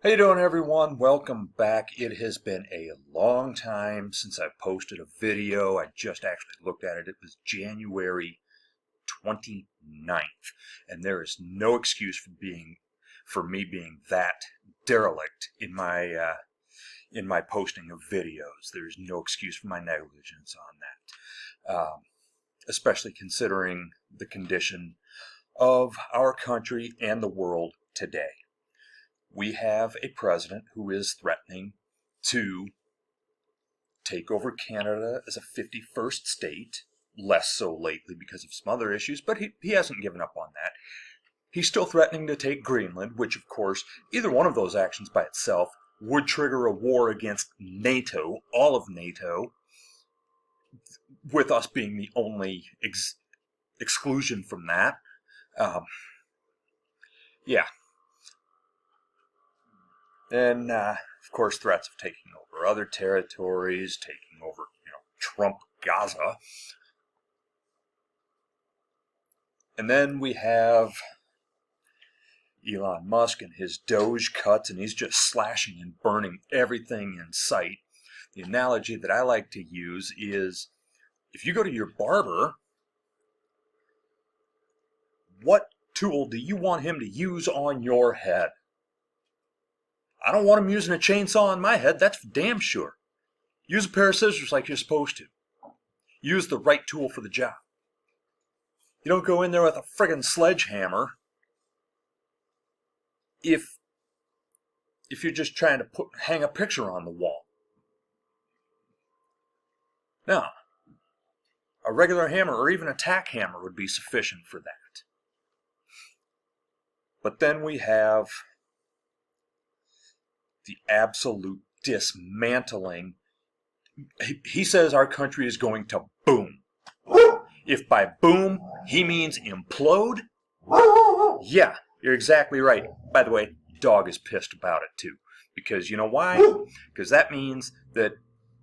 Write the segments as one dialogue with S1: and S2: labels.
S1: How you doing, everyone? Welcome back. It has been a long time since I posted a video. I just actually looked at it. It was January 29th, and there is no excuse for me being that derelict in my posting of videos. There's no excuse for my negligence on that, especially considering the condition of our country and the world today. We have a president who is threatening to take over Canada as a 51st state, less so lately because of some other issues, but he hasn't given up on that. He's still threatening to take Greenland, which of course, either one of those actions by itself would trigger a war against NATO, all of NATO, with us being the only exclusion from that. Yeah. And, of course, threats of taking over other territories, taking over, Trump Gaza. And then we have Elon Musk and his Doge cuts, and he's just slashing and burning everything in sight. The analogy that I like to use is, if you go to your barber, what tool do you want him to use on your head? I don't want him using a chainsaw on my head, that's for damn sure. Use a pair of scissors like you're supposed to. Use the right tool for the job. You don't go in there with a friggin' sledgehammer if you're just trying to hang a picture on the wall. Now, a regular hammer or even a tack hammer would be sufficient for that. But then we have the absolute dismantling. He says our country is going to boom. If by boom he means implode, yeah, you're exactly right. By the way, dog is pissed about it too. Because you know why? Because that means that,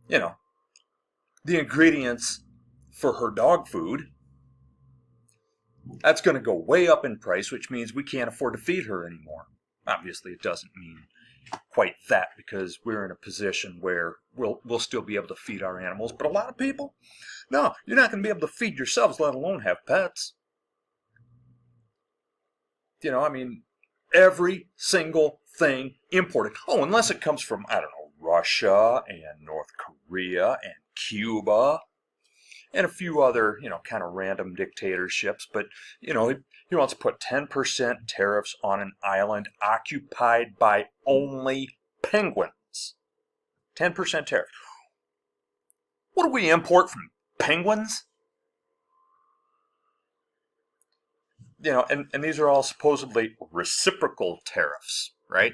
S1: the ingredients for her dog food, that's going to go way up in price, which means we can't afford to feed her anymore. Obviously, it doesn't mean quite that, because we're in a position where we'll still be able to feed our animals. But a lot of people, no, you're not going to be able to feed yourselves, let alone have pets. Every single thing imported. Oh, unless it comes from, Russia and North Korea and Cuba and a few other, kind of random dictatorships. But, he wants to put 10% tariffs on an island occupied by only penguins. 10% tariff. What do we import from penguins? And these are all supposedly reciprocal tariffs, right?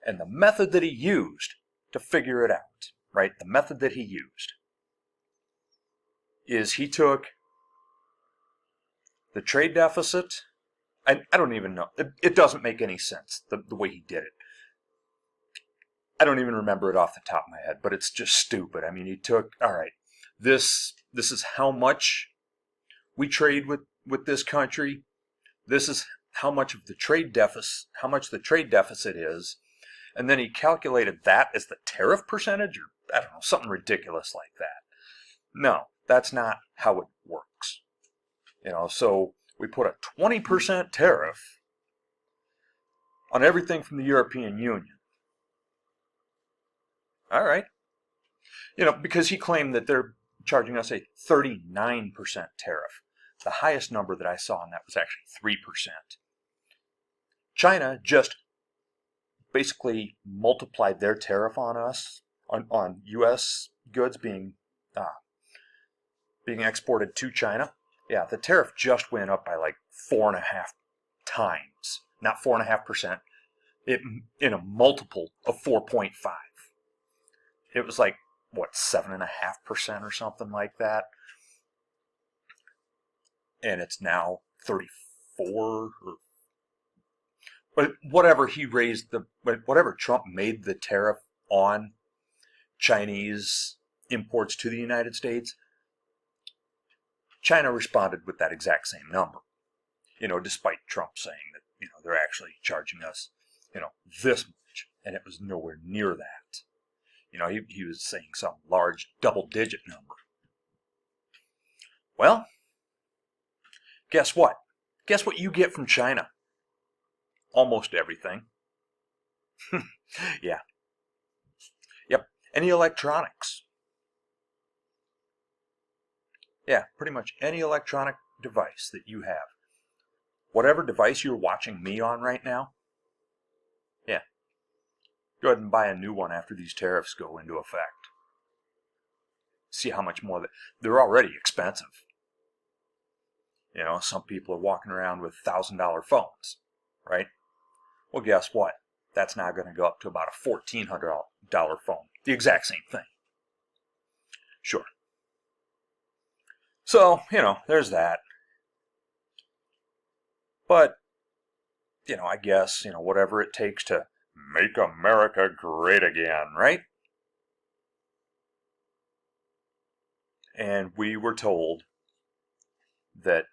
S1: And the method that he used to figure it out, right? The method that he used is he took the trade deficit. I don't even know. It doesn't make any sense, the way he did it. I don't even remember it off the top of my head, but it's just stupid. He took, all right, this is how much we trade with this country. This is how much of the trade deficit, is. And then he calculated that as the tariff percentage, or I don't know, something ridiculous like that. No, that's not how it works. So we put a 20% tariff on everything from the European Union. All right. Because he claimed that they're charging us a 39% tariff. The highest number that I saw on that was actually 3%. China just basically multiplied their tariff on us, on U.S. goods being exported to China. Yeah, the tariff just went up by like 4.5 times. Not 4.5%. In a multiple of 4.5. It was like, 7.5% or something like that. And it's now 34, but whatever whatever Trump made the tariff on Chinese imports to the United States, China responded with that exact same number. Despite Trump saying that, they're actually charging us, this much. and it was nowhere near that. You know, he was saying some large double-digit number. Well, guess what? Guess what you get from China? Almost everything. Yeah. Yep. Any electronics. Yeah, pretty much any electronic device that you have. Whatever device you're watching me on right now, yeah, go ahead and buy a new one after these tariffs go into effect. See how much more they're already expensive. You know, some people are walking around with $1,000 phones, right? Well, guess what? That's now going to go up to about a $1,400 phone. The exact same thing. Sure. So, you know, there's that. But, you know, I guess, you know, whatever it takes to make America great again, right? And we were told that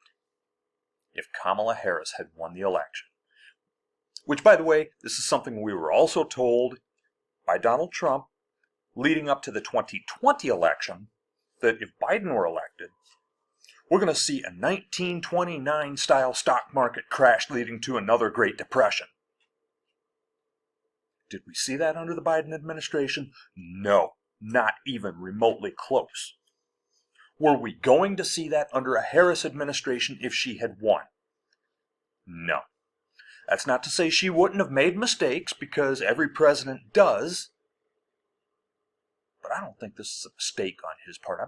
S1: if Kamala Harris had won the election, which, by the way, this is something we were also told by Donald Trump leading up to the 2020 election, that if Biden were elected, we're going to see a 1929-style stock market crash leading to another Great Depression. Did we see that under the Biden administration? No, not even remotely close. Were we going to see that under a Harris administration if she had won? No. That's not to say she wouldn't have made mistakes, because every president does. But I don't think this is a mistake on his part. I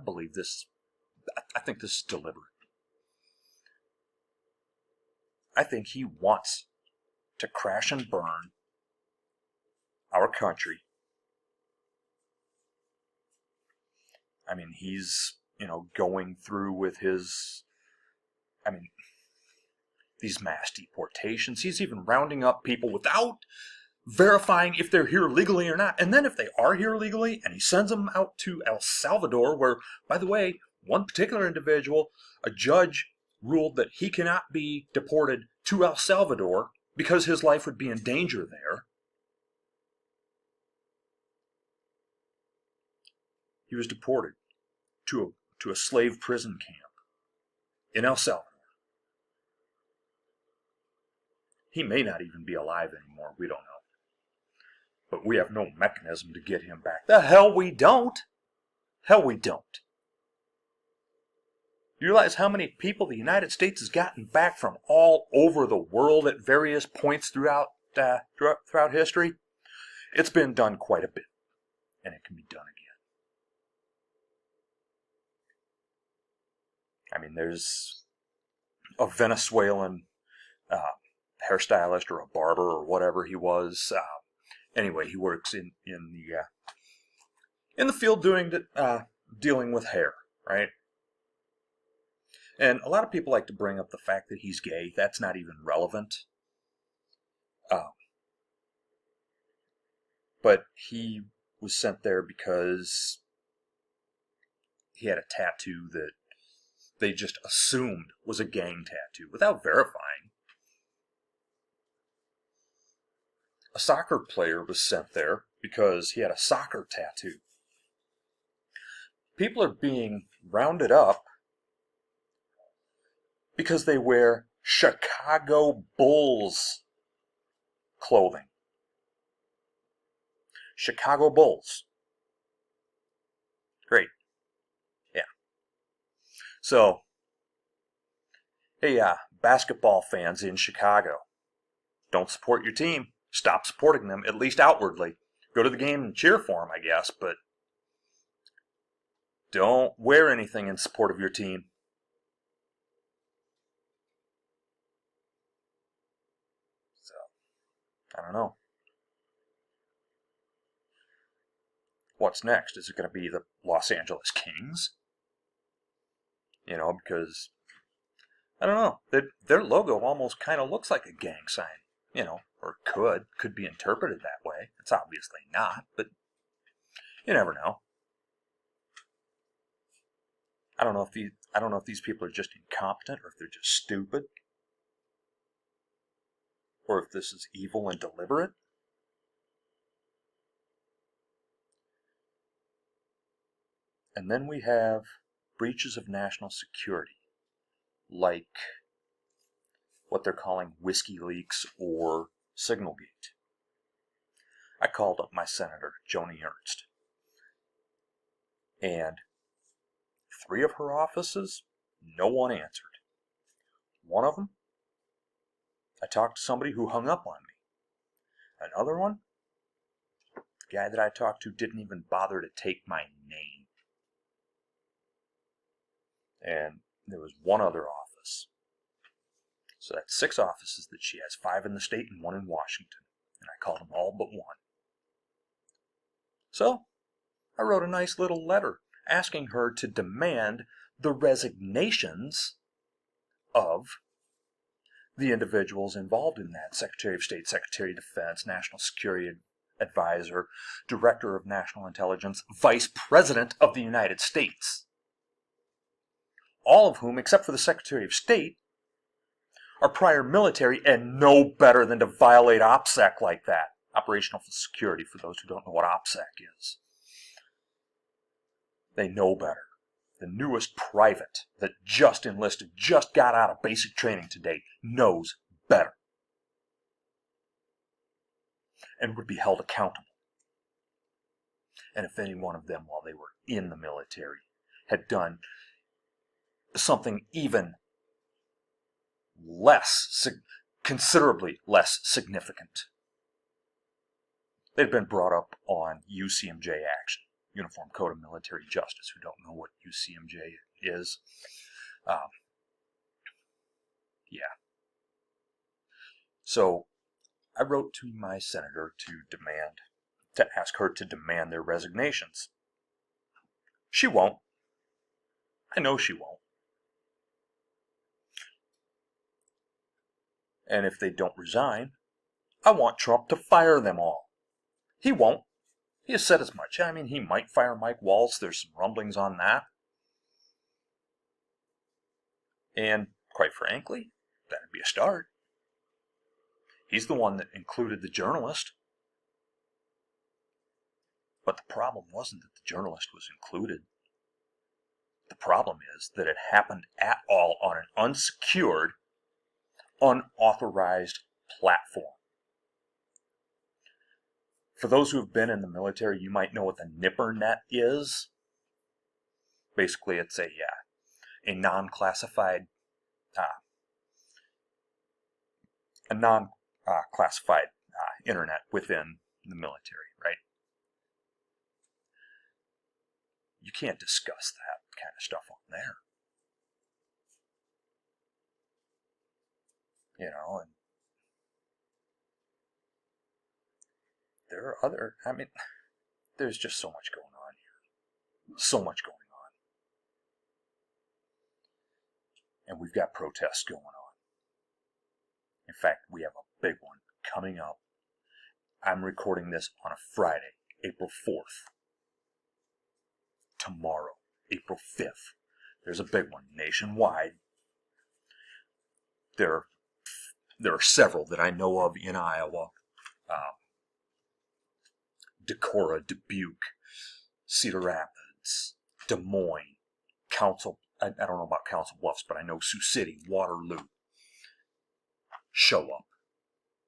S1: think this is deliberate. I think he wants to crash and burn our country. I mean, he's, you know, going through with his, these mass deportations. He's even rounding up people without verifying if they're here legally or not. And then if they are here legally, and he sends them out to El Salvador, where, by the way, one particular individual, a judge ruled that he cannot be deported to El Salvador because his life would be in danger there. He was deported to a slave prison camp in El Salvador. He may not even be alive anymore. We don't know. But we have no mechanism to get him back. The hell we don't. Hell we don't. Do you realize how many people the United States has gotten back from all over the world at various points throughout history? It's been done quite a bit. And it can be done again. I mean, there's a Venezuelan hairstylist or a barber or whatever he was. Anyway, he works in the field dealing with hair, right? And a lot of people like to bring up the fact that he's gay. That's not even relevant. But he was sent there because he had a tattoo that they just assumed was a gang tattoo without verifying. A soccer player was sent there because he had a soccer tattoo. People are being rounded up because they wear Chicago Bulls clothing. Chicago Bulls. Great. Yeah. So, hey, basketball fans in Chicago, don't support your team. Stop supporting them, at least outwardly. Go to the game and cheer for them, I guess, but don't wear anything in support of your team. So, I don't know. What's next? Is it going to be the Los Angeles Kings? You know, because, I don't know, their logo almost kind of looks like a gang sign, you know, or could be interpreted that way. It's obviously not, but you never know. I don't know if these people are just incompetent, or if they're just stupid, or if this is evil and deliberate. And then we have breaches of national security, like what they're calling whiskey leaks or Signalgate. I called up my senator, Joni Ernst, and 3 of her offices, no one answered. One of them, I talked to somebody who hung up on me. Another one, the guy that I talked to didn't even bother to take my name. And there was one other office. So that's 6 offices that she has, 5 in the state and 1 in Washington. And I called them all but one. So I wrote a nice little letter asking her to demand the resignations of the individuals involved in that: Secretary of State, Secretary of Defense, National Security Advisor, Director of National Intelligence, Vice President of the United States. All of whom, except for the Secretary of State, are prior military and know better than to violate OPSEC like that. Operational Security, for those who don't know what OPSEC is. They know better. The newest private that just enlisted, just got out of basic training today, knows better. And would be held accountable. And if any one of them, while they were in the military, had done something even less, considerably less significant, they'd been brought up on UCMJ action, Uniform Code of Military Justice. Who don't know what UCMJ is? Yeah. So I wrote to my senator to ask her to demand their resignations. She won't. I know she won't. And if they don't resign, I want Trump to fire them all. He won't. He has said as much. I mean, he might fire Mike Waltz. There's some rumblings on that. And quite frankly, that'd be a start. He's the one that included the journalist. But the problem wasn't that the journalist was included. The problem is that it happened at all on an unsecured, unauthorized platform. For those who have been in the military, you might know what the nipper net is. Basically, it's a non-classified internet within the military, right? You can't discuss that kind of stuff on there. And there are there's just so much going on here. So much going on. And we've got protests going on. In fact, we have a big one coming up. I'm recording this on a Friday, April 4th. Tomorrow, April 5th. There's a big one nationwide. There are several that I know of in Iowa. Decorah, Dubuque, Cedar Rapids, Des Moines, I don't know about Council Bluffs, but I know Sioux City, Waterloo. Show up.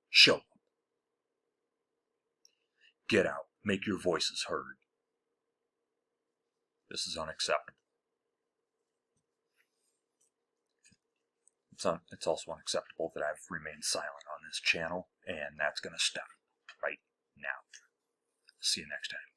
S1: Show up. Get out. Make your voices heard. This is unacceptable. It's also unacceptable that I've remained silent on this channel, and that's going to stop right now. See you next time.